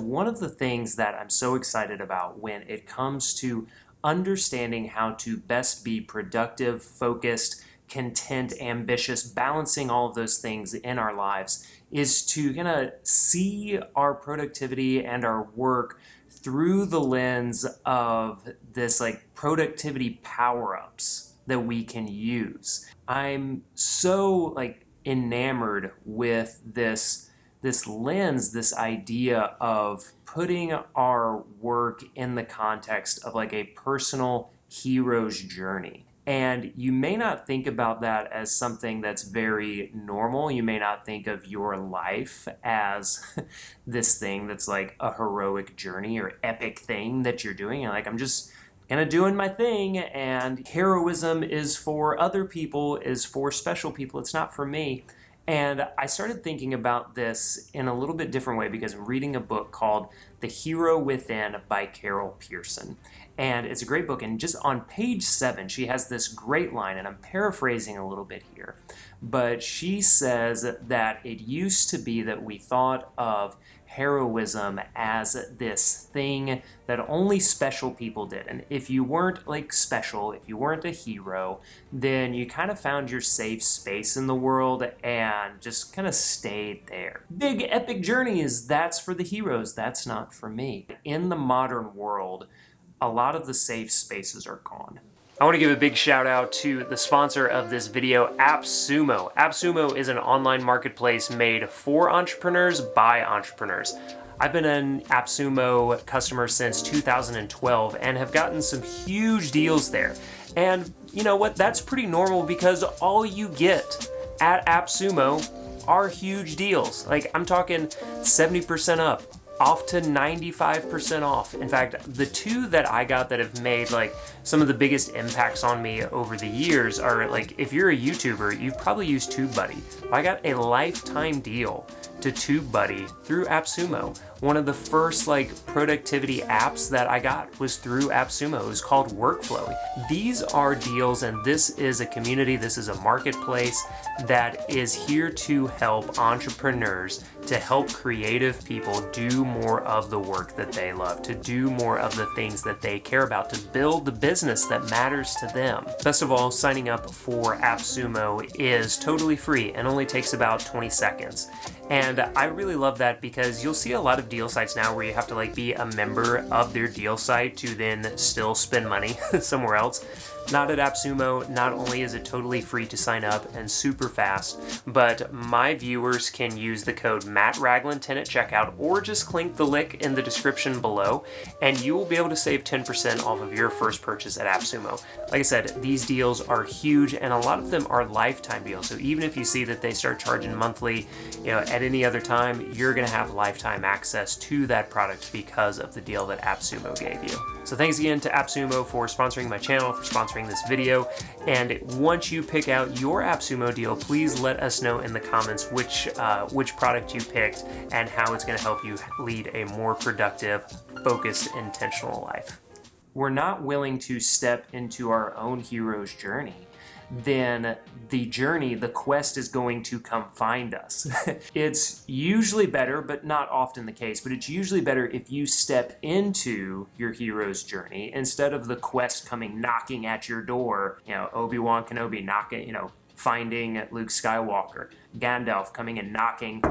one of the things that I'm so excited about when it comes to understanding how to best be productive, focused, content, ambitious, balancing all of those things in our lives is to kind of see our productivity and our work through the lens of this like productivity power-ups that we can use. I'm so like enamored with this lens, this idea of putting our work in the context of like a personal hero's journey. And you may not think about that as something that's very normal. You may not think of your life as this thing that's like a heroic journey or epic thing that you're doing. You're like, I'm just kind of doing my thing, and heroism is for other people, is for special people. It's not for me. And I started thinking about this in a little bit different way because I'm reading a book called The Hero Within by Carol Pearson. And it's a great book. And just on page 7, she has this great line, and I'm paraphrasing a little bit here. But she says that it used to be that we thought of heroism as this thing that only special people did. And if you weren't like special, if you weren't a hero, then you kind of found your safe space in the world and just kind of stayed there. Big epic journeys, that's for the heroes, that's not for me. In the modern world, a lot of the safe spaces are gone. I want to give a big shout out to the sponsor of this video, AppSumo. AppSumo is an online marketplace made for entrepreneurs by entrepreneurs. I've been an AppSumo customer since 2012 and have gotten some huge deals there. And you know what? That's pretty normal because all you get at AppSumo are huge deals. Like I'm talking 70% up, off to 95% off. In fact, the two that I got that have made like some of the biggest impacts on me over the years are like, if you're a YouTuber, you've probably used TubeBuddy. I got a lifetime deal to TubeBuddy through AppSumo. One of the first like productivity apps that I got was through AppSumo. It was called Workflow. These are deals, and this is a community, this is a marketplace that is here to help entrepreneurs, to help creative people do more of the work that they love, to do more of the things that they care about, to build the business that matters to them. Best of all, signing up for AppSumo is totally free and only takes about 20 seconds. And I really love that because you'll see a lot of deal sites now where you have to like be a member of their deal site to then still spend money somewhere else. Not at AppSumo. Not only is it totally free to sign up and super fast, but my viewers can use the code MattRagland10 at checkout or just click the link in the description below and you will be able to save 10% off of your first purchase at AppSumo. Like I said, these deals are huge and a lot of them are lifetime deals. So even if you see that they start charging monthly, at any other time, you're gonna have lifetime access to that product because of the deal that AppSumo gave you. So thanks again to AppSumo for sponsoring my channel, for sponsoring this video. And once you pick out your AppSumo deal, please let us know in the comments which product you picked and how it's gonna help you lead a more productive, focused, intentional life. We're not willing to step into our own hero's journey, then the journey, the quest is going to come find us. It's usually better, but not often the case, but it's usually better if you step into your hero's journey instead of the quest coming knocking at your door. Obi-Wan Kenobi knocking, finding Luke Skywalker, Gandalf coming and knocking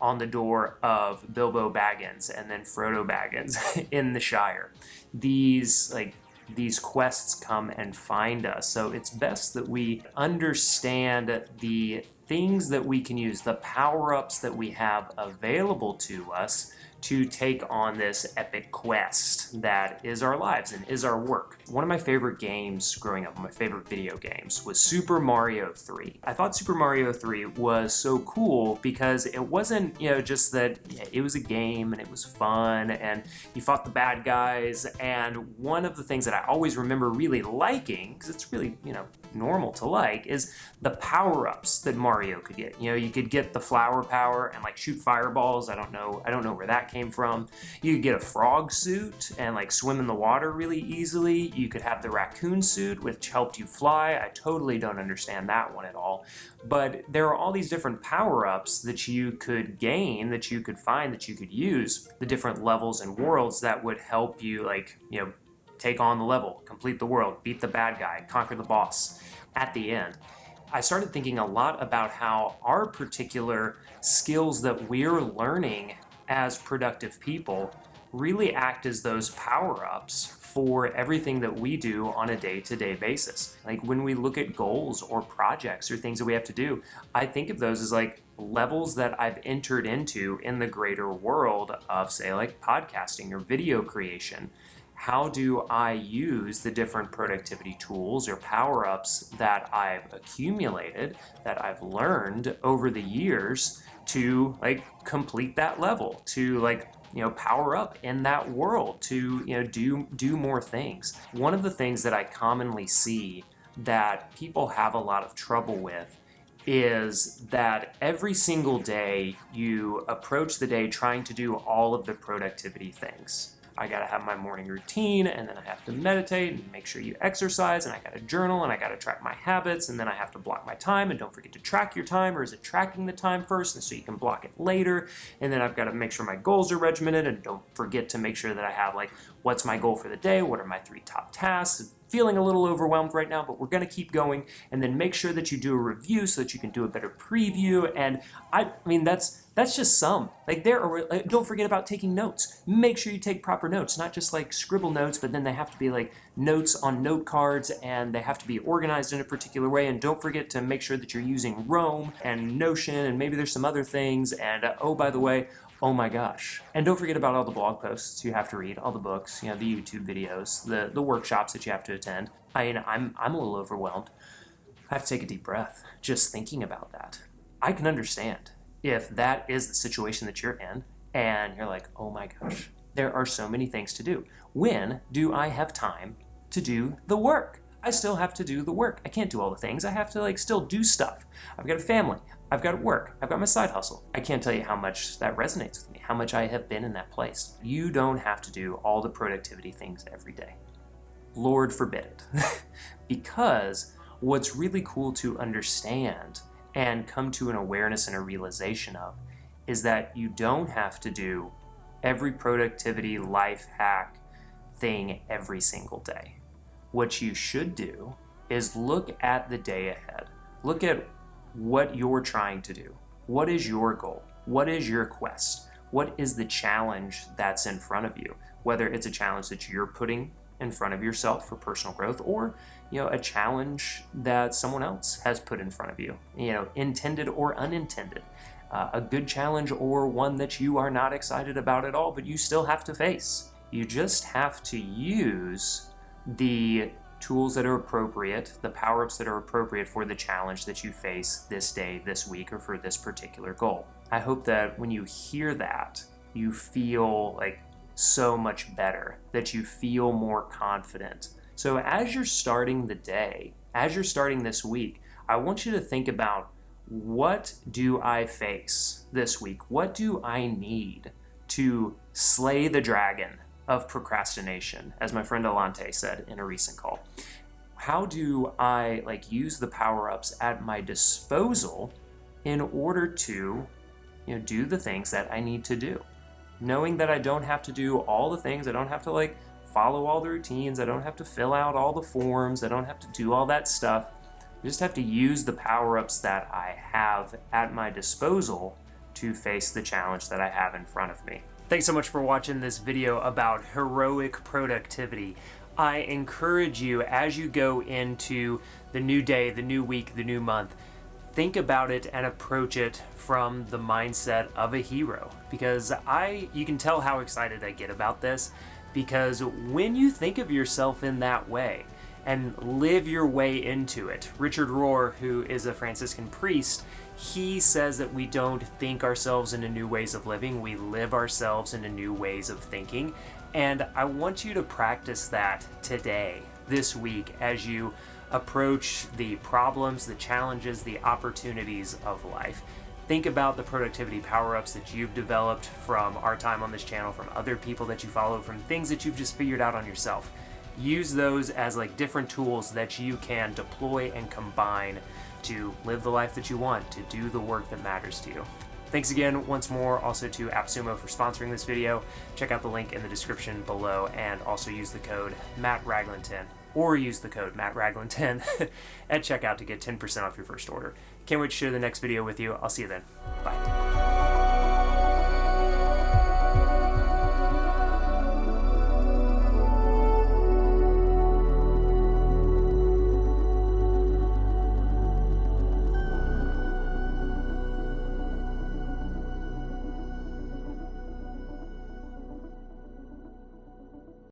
on the door of Bilbo Baggins and then Frodo Baggins in the Shire. These quests come and find us. So it's best that we understand the things that we can use, the power-ups that we have available to us to take on this epic quest that is our lives and is our work. One of my favorite games growing up, my favorite video games, was Super Mario 3. I thought Super Mario 3 was so cool because it wasn't, just that it was a game and it was fun and you fought the bad guys. And one of the things that I always remember really liking, because it's really, normal to like, is the power-ups that Mario could get. You could get the flower power and like shoot fireballs. I don't know where that that came from. You could get a frog suit and like swim in the water really easily. You could have the raccoon suit, which helped you fly. I totally don't understand that one at all. But there are all these different power-ups that you could gain, that you could find, that you could use, the different levels and worlds that would help you, like, take on the level, complete the world, beat the bad guy, conquer the boss at the end. I started thinking a lot about how our particular skills that we're learning as productive people really act as those power-ups for everything that we do on a day-to-day basis. Like when we look at goals or projects or things that we have to do, I think of those as like levels that I've entered into in the greater world of, say, like podcasting or video creation. How do I use the different productivity tools or power-ups that I've accumulated, that I've learned over the years to like complete that level, to like, power up in that world, to, do more things. One of the things that I commonly see that people have a lot of trouble with is that every single day you approach the day trying to do all of the productivity things. I gotta have my morning routine, and then I have to meditate and make sure you exercise, and I gotta journal, and I gotta track my habits, and then I have to block my time, and don't forget to track your time, or is it tracking the time first, and so you can block it later, and then I've gotta make sure my goals are regimented, and don't forget to make sure that I have, like, what's my goal for the day, what are my 3 top tasks, feeling a little overwhelmed right now, but we're going to keep going, and then make sure that you do a review so that you can do a better preview. And I mean, that's just some. Like, don't forget about taking notes. Make sure you take proper notes, not just like scribble notes, but then they have to be like notes on note cards, and they have to be organized in a particular way. And don't forget to make sure that you're using Roam and Notion, and maybe there's some other things. And oh, by the way, oh my gosh. And don't forget about all the blog posts you have to read, all the books, the YouTube videos, the workshops that you have to attend. I mean, I'm a little overwhelmed. I have to take a deep breath just thinking about that. I can understand if that is the situation that you're in and you're like, oh my gosh, there are so many things to do. When do I have time to do the work? I still have to do the work. I can't do all the things. I have to still do stuff. I've got a family. I've got work. I've got my side hustle. I can't tell you how much that resonates with me, how much I have been in that place. You don't have to do all the productivity things every day. Lord forbid it. Because what's really cool to understand and come to an awareness and a realization of is that you don't have to do every productivity life hack thing every single day. What you should do is look at the day ahead. Look at what you're trying to do. What is your goal? What is your quest? What is the challenge that's in front of you? Whether it's a challenge that you're putting in front of yourself for personal growth, or a challenge that someone else has put in front of you, intended or unintended. A good challenge or one that you are not excited about at all, but you still have to face. You just have to use the tools that are appropriate, the power-ups that are appropriate for the challenge that you face this day, this week, or for this particular goal. I hope that when you hear that, you feel like so much better, that you feel more confident. So as you're starting the day, as you're starting this week, I want you to think about, what do I face this week? What do I need to slay the dragon of procrastination, as my friend Alante said in a recent call? How do I use the power-ups at my disposal in order to do the things that I need to do? Knowing that I don't have to do all the things, I don't have to follow all the routines, I don't have to fill out all the forms, I don't have to do all that stuff. I just have to use the power-ups that I have at my disposal to face the challenge that I have in front of me. Thanks so much for watching this video about heroic productivity. I encourage you, as you go into the new day, the new week, the new month, think about it and approach it from the mindset of a hero. Because you can tell how excited I get about this, because when you think of yourself in that way and live your way into it, Richard Rohr, who is a Franciscan priest, he says that we don't think ourselves into new ways of living, we live ourselves into new ways of thinking. And I want you to practice that today, this week, as you approach the problems, the challenges, the opportunities of life. Think about the productivity power-ups that you've developed from our time on this channel, from other people that you follow, from things that you've just figured out on yourself. Use those as like different tools that you can deploy and combine to live the life that you want, to do the work that matters to you. Thanks again once more also to AppSumo for sponsoring this video. Check out the link in the description below, and also use the code MattRagland10 or use the code MattRagland10 at checkout to get 10% off your first order. Can't wait to share the next video with you. I'll see you then. Bye.